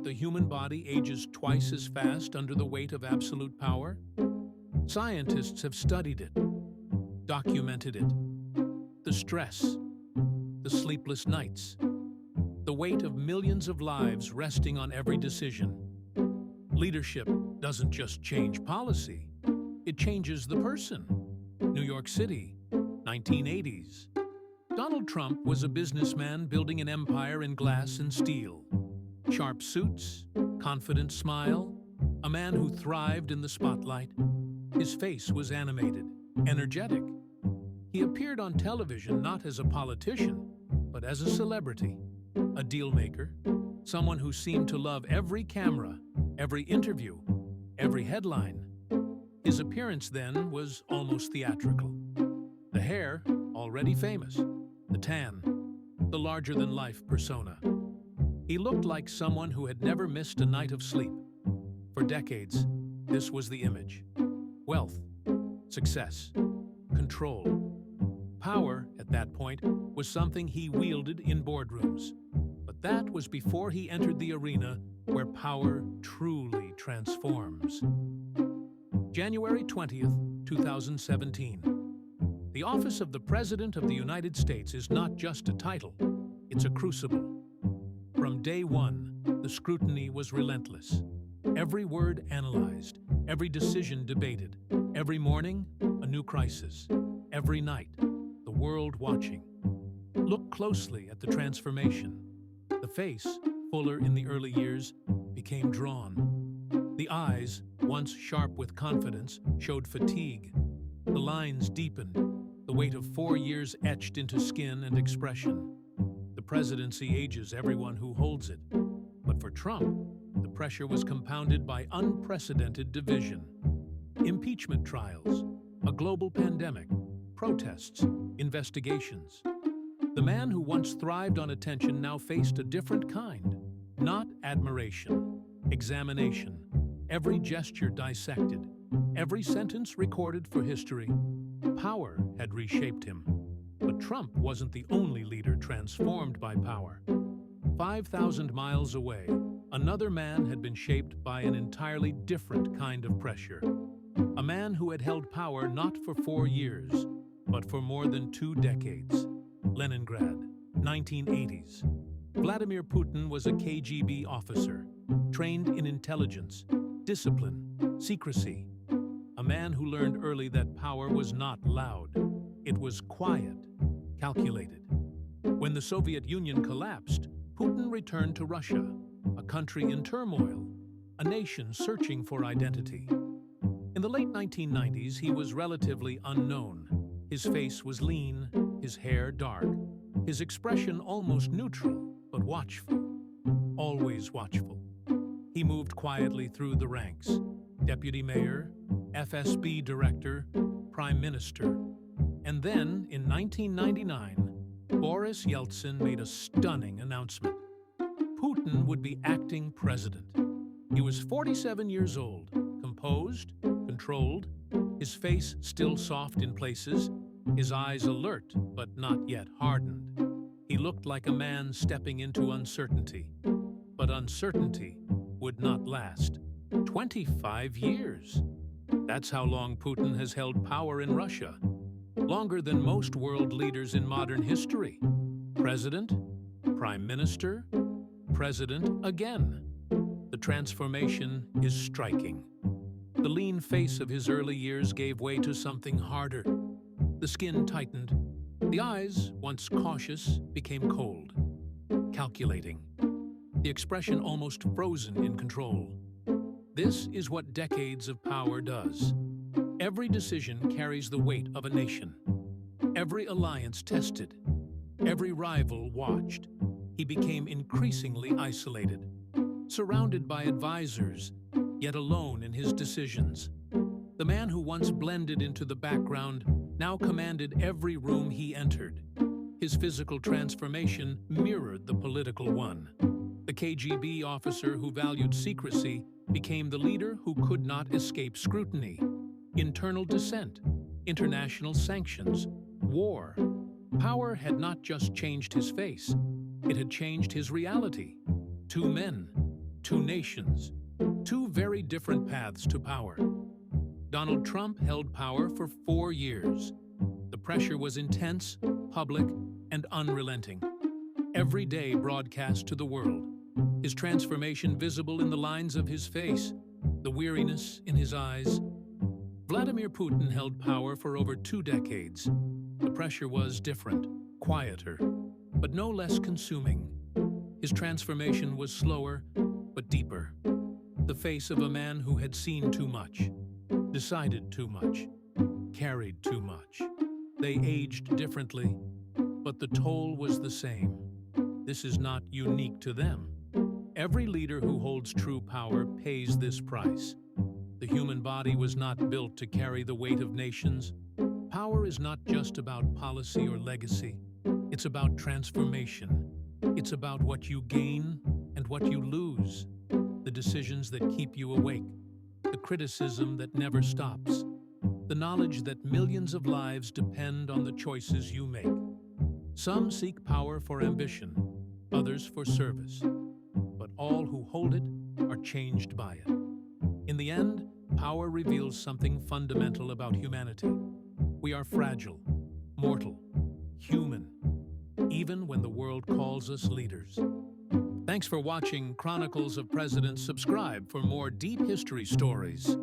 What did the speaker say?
the human body ages twice as fast under the weight of absolute power? Scientists have studied it, documented it. The stress, the sleepless nights, the weight of millions of lives resting on every decision. Leadership doesn't just change policy, it changes the person. New York City, 1980s. Donald Trump was a businessman building an empire in glass and steel. Sharp suits, confident smile, a man who thrived in the spotlight. His face was animated, energetic. He appeared on television not as a politician, but as a celebrity, a deal-maker, someone who seemed to love every camera, every interview, every headline. His appearance then was almost theatrical. The hair, already famous. The tan, the larger-than-life persona. He looked like someone who had never missed a night of sleep. For decades, this was the image. Wealth, success, control. Power, at that point, was something he wielded in boardrooms. But that was before he entered the arena where power truly transforms. January 20th, 2017. The office of the President of the United States is not just a title, it's a crucible. From day one, the scrutiny was relentless. Every word analyzed, every decision debated, every morning, a new crisis, every night, the world watching. Look closely at the transformation. The face, fuller in the early years, became drawn. The eyes, once sharp with confidence, showed fatigue. The lines deepened, the weight of 4 years etched into skin and expression. The presidency ages everyone who holds it. But for Trump, the pressure was compounded by unprecedented division. Impeachment trials, a global pandemic, protests, investigations. The man who once thrived on attention now faced a different kind. Not admiration, examination. Every gesture dissected, every sentence recorded for history. Power had reshaped him. But Trump wasn't the only leader transformed by power. 5,000 miles away, another man had been shaped by an entirely different kind of pressure. A man who had held power not for 4 years, but for more than 2 decades. Leningrad, 1980s. Vladimir Putin was a KGB officer, trained in intelligence, discipline, secrecy. A man who learned early that power was not loud. It was quiet, calculated. When the Soviet Union collapsed, Putin returned to Russia, a country in turmoil, a nation searching for identity. In the late 1990s, he was relatively unknown. His face was lean, his hair dark, his expression almost neutral, but watchful. Always watchful. He moved quietly through the ranks. Deputy mayor, FSB director, prime minister. And then, in 1999, Boris Yeltsin made a stunning announcement. Putin would be acting president. He was 47 years old, composed, controlled, his face still soft in places, his eyes alert but not yet hardened. He looked like a man stepping into uncertainty. But uncertainty would not last. 25 years. That's how long Putin has held power in Russia. Longer than most world leaders in modern history. President, prime minister, president again. The transformation is striking. The lean face of his early years gave way to something harder. The skin tightened. The eyes, once cautious, became cold, calculating. The expression almost frozen in control. This is what decades of power does. Every decision carries the weight of a nation. Every alliance tested. Every rival watched. He became increasingly isolated, surrounded by advisors, yet alone in his decisions. The man who once blended into the background now commanded every room he entered. His physical transformation mirrored the political one. The KGB officer who valued secrecy became the leader who could not escape scrutiny. Internal dissent, international sanctions, war. Power had not just changed his face, it had changed his reality. 2 men, two nations, two very different paths to power. Donald Trump held power for 4 years. The pressure was intense, public, and unrelenting. Every day broadcast to the world, his transformation visible in the lines of his face, the weariness in his eyes. Vladimir Putin held power for over 2 decades. The pressure was different, quieter, but no less consuming. His transformation was slower, but deeper. The face of a man who had seen too much, decided too much, carried too much. They aged differently, but the toll was the same. This is not unique to them. Every leader who holds true power pays this price. The human body was not built to carry the weight of nations. Power is not just about policy or legacy. It's about transformation. It's about what you gain and what you lose. The decisions that keep you awake. The criticism that never stops. The knowledge that millions of lives depend on the choices you make. Some seek power for ambition, others for service. But all who hold it are changed by it. In the end, power reveals something fundamental about humanity. We are fragile, mortal, human, even when the world calls us leaders. Thanks for watching Chronicles of Presidents. Subscribe for more deep history stories.